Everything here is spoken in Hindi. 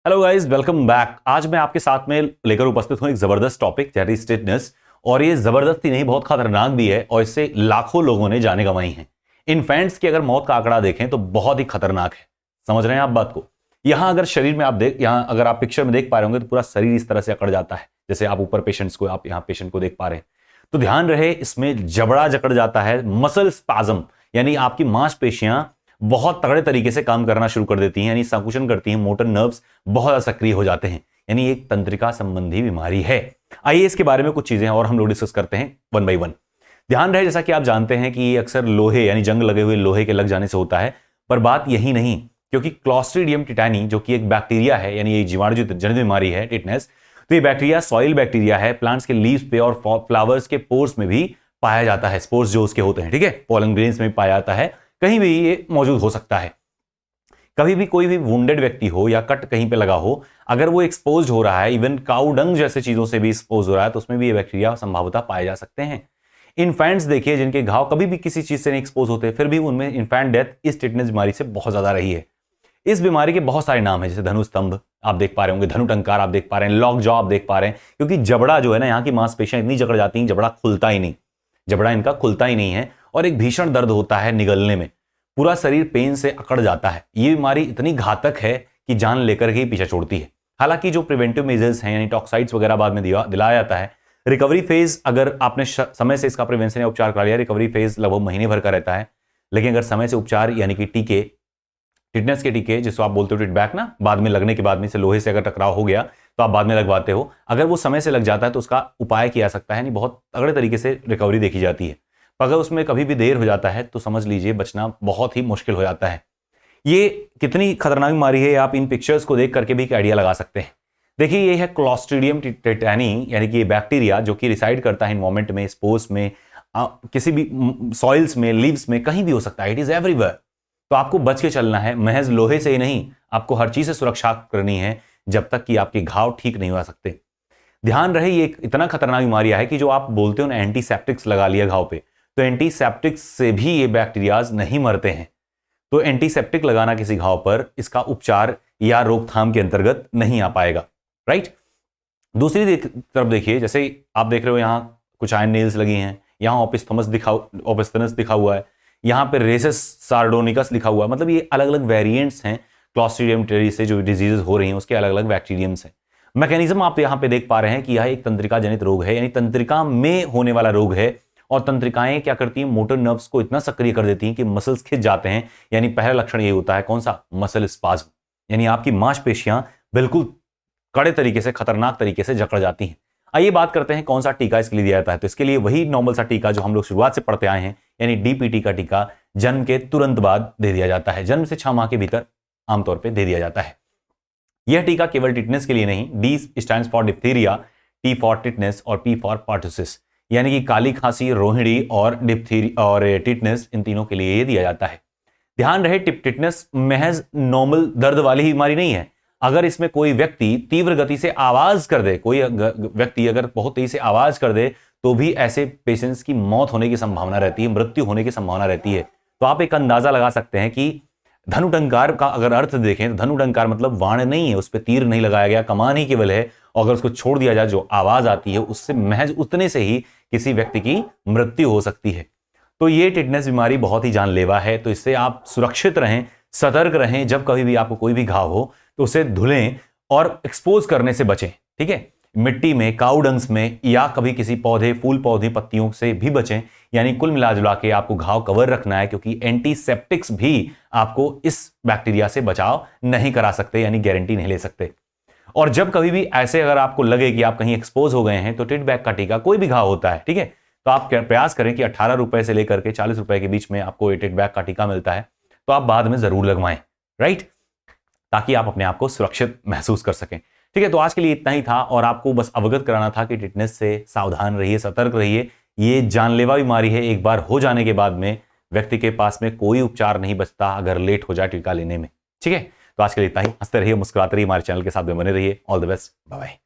Hello guys, welcome back. आज मैं आपके साथ में लेकर उपस्थित हूं एक जबरदस्त टॉपिक, दैट इज टिटनेस। और ये जबरदस्ती नहीं, बहुत खतरनाक भी है और इससे लाखों लोगों ने जाने गंवाई हैं। इन्फेंट्स की अगर मौत का आंकड़ा देखें तो बहुत ही खतरनाक है। समझ रहे हैं आप बात को? यहां अगर शरीर में यहां अगर आप पिक्चर में देख पा रहे होंगे तो पूरा शरीर इस तरह से अकड़ जाता है, जैसे आप ऊपर पेशेंट्स को, आप यहाँ पेशेंट को देख पा रहे हैं। तो ध्यान रहे, इसमें जबड़ा जकड़ जाता है, मसल स्पाज्म, यानी आपकी मांसपेशियां बहुत तगड़े तरीके से काम करना शुरू कर देती हैं, यानी संकुचन करती हैं, मोटर नर्व्स बहुत सक्रिय हो जाते हैं, यानी एक तंत्रिका संबंधी बीमारी है। आइए इसके बारे में कुछ चीजें और हम लोग डिस्कस करते हैं वन बाय वन। ध्यान रहे, जैसा कि आप जानते हैं कि ये अक्सर लोहे यानी जंग लगे हुए लोहे के लग जाने से होता है, पर बात यही नहीं, क्योंकि क्लॉस्ट्रीडियम टिटानी जो कि एक बैक्टीरिया है, यानी ये जीवाणु जनित बीमारी है टिटनेस, तो ये बैक्टीरिया सॉइल बैक्टीरिया है, प्लांट्स के लीव्स पे और फ्लावर्स के पोर्स में भी पाया जाता है। स्पोर्स जो उसके होते हैं, ठीक है, पोलन ग्रेन्स में भी पाया जाता है, कहीं भी ये मौजूद हो सकता है। कभी भी कोई भी वुंडेड व्यक्ति हो या कट कहीं पे लगा हो, अगर वो एक्सपोज हो रहा है, इवन काऊ डंग जैसे चीजों से भी एक्सपोज हो रहा है, तो उसमें भी ये बैक्टीरिया संभावतः पाए जा सकते हैं। इन्फेंट्स देखिए, जिनके घाव कभी भी किसी चीज से नहीं एक्सपोज होते, फिर भी उनमें इन्फेंट डेथ इस टिटनेस बीमारी से बहुत ज्यादा रही है। इस बीमारी के बहुत सारे नाम है, जैसे धनुस्तंभ आप देख पा रहे होंगे, धनुटंकार आप देख पा रहे हैं, लॉक जॉ आप देख पा रहे हैं, क्योंकि जबड़ा जो है ना, यहाँ की मांसपेशियां इतनी जकड़ जाती हैं, जबड़ा खुलता ही नहीं, जबड़ा इनका खुलता ही नहीं है और एक भीषण दर्द होता है निगलने में, पूरा शरीर पेन से अकड़ जाता है। ये बीमारी इतनी घातक है कि जान लेकर के ही पीछे छोड़ती है। हालांकि जो प्रिवेंटिव मेजर्स हैं, यानी टॉक्साइड्स वगैरह बाद में दिलाया जाता है। रिकवरी फेज, अगर आपने समय से इसका प्रिवेंशन या उपचार करा लिया, रिकवरी फेज लगभग महीने भर का रहता है। लेकिन अगर समय से उपचार यानी कि टीके, टिटनेस के टीके जिसको आप बोलते हो टिटबैक ना, बाद में लगने के बाद में से लोहे से अगर टकराव हो गया तो आप बाद में लगवाते हो, अगर वो समय से लग जाता है तो उसका उपाय किया जा सकता है, यानी बहुत तगड़े तरीके से रिकवरी देखी जाती है। अगर उसमें कभी भी देर हो जाता है तो समझ लीजिए बचना बहुत ही मुश्किल हो जाता है। ये कितनी खतरनाक बीमारी है, आप इन पिक्चर्स को देख करके भी एक आइडिया लगा सकते हैं। देखिए, ये है क्लॉस्ट्रीडियम टिटानी, यानी कि ये बैक्टीरिया जो कि रिसाइड करता है एनवायरमेंट में, स्पोर्स में, किसी भी सॉइल्स में, लीव्स में, कहीं भी हो सकता है। It is everywhere. तो आपको बच के चलना है, महज लोहे से ही नहीं, आपको हर चीज से सुरक्षा करनी है जब तक कि आपके घाव ठीक नहीं हो सकते। ध्यान रहे, ये इतना खतरनाक बीमारी है कि जो आप बोलते हो ना एंटीसेप्टिक्स लगा लिया घाव पे, तो एंटीसेप्टिक्स से भी ये बैक्टीरियाज नहीं मरते हैं। तो एंटीसेप्टिक लगाना किसी घाव पर इसका उपचार या रोकथाम के अंतर्गत नहीं आ पाएगा, राइट। दूसरी तरफ देखिए, जैसे आप देख रहे हो यहां कुछ आयन नेल्स लगी हैं, यहां ओपिस्थनस दिखा हुआ है, यहां पे रेसस सार्डोनिकस लिखा हुआ है। मतलब ये अलग अलग वेरिएंट्स हैं क्लॉस्ट्रीडियम टिटानी से जो डिजीजेस हो रही हैं, उसके अलग अलग बैक्टीरियम्स हैं। मैकेनिज्म आप यहां पे देख पा रहे हैं कि यह एक तंत्रिका जनित रोग है, यानी तंत्रिका में होने वाला रोग है। और तंत्रिकाएं क्या करती हैं, मोटर नर्व्स को इतना सक्रिय कर देती हैं कि मसल्स खिंच जाते हैं। यानी पहला लक्षण ये होता है, कौन सा? मसल स्पाज्म, यानी आपकी मांसपेशियां बिल्कुल कड़े तरीके से, खतरनाक तरीके से जकड़ जाती हैं। आइए बात करते हैं कौन सा टीका इसके लिए दिया जाता है। तो इसके लिए वही नॉर्मल सा टीका जो हम लोग शुरुआत से पढ़ते आए हैं, यानी डीपीटी का टीका जन्म के तुरंत बाद दे दिया जाता है। जन्म से 6 माह के भीतर आमतौर पर दे दिया जाता है। यह टीका केवल टिटनेस के लिए नहीं, D stands for diphtheria, T for tetanus और पी फॉर पर्टुसिस, यानी कि काली खांसी, रोहिणी और डिप्थीरिया और टिटनेस, इन तीनों के लिए ये दिया जाता है। ध्यान रहे, टिटनेस महज नॉर्मल दर्द वाली ही बीमारी नहीं है। अगर इसमें कोई व्यक्ति तीव्र गति से आवाज कर दे, कोई व्यक्ति अगर बहुत तेजी से आवाज कर दे, तो भी ऐसे पेशेंट्स की मौत होने की संभावना रहती है, मृत्यु होने की संभावना रहती है। तो आप एक अंदाजा लगा सकते हैं कि धनुटंकार का अगर अर्थ देखें तो धनुटंकार मतलब वाण नहीं है, उस पर तीर नहीं लगाया गया, कमान ही केवल है, और अगर उसको छोड़ दिया जाए जो आवाज आती है उससे महज उतने से ही किसी व्यक्ति की मृत्यु हो सकती है। तो ये टिटनेस बीमारी बहुत ही जानलेवा है। तो इससे आप सुरक्षित रहें, सतर्क रहें। जब कभी भी आपको कोई भी घाव हो तो उसे धुलें और एक्सपोज करने से बचें, ठीक है। मिट्टी में, काऊ डंग्स में, या कभी किसी पौधे, फूल पौधे, पत्तियों से भी बचें। यानी कुल मिला जुला के आपको घाव कवर रखना है, क्योंकि एंटीसेप्टिक्स भी आपको इस बैक्टीरिया से बचाव नहीं करा सकते, यानी गारंटी नहीं ले सकते। और जब कभी भी ऐसे अगर आपको लगे कि आप कहीं एक्सपोज हो गए हैं, तो टिटबैक का टीका, कोई भी घाव होता है, ठीक है, तो आप प्रयास करें कि 18 रुपए से लेकर के 40 रुपए के बीच में आपको टिटबैक का टीका मिलता है, तो आप बाद में जरूर लगवाएं, राइट, ताकि आप अपने आप को सुरक्षित महसूस कर सकें। ठीक है, तो आज के लिए इतना ही था और आपको बस अवगत कराना था कि टिटनेस से सावधान रहिए, सतर्क रहिए। ये जानलेवा बीमारी है, एक बार हो जाने के बाद में व्यक्ति के पास में कोई उपचार नहीं बचता अगर लेट हो जाए टीका लेने में। ठीक है, तो आज के लिए इतना ही। हंसते रहिए, मुस्कुराते रहिए, हमारे चैनल के साथ में बने रहिए। All the best, bye bye.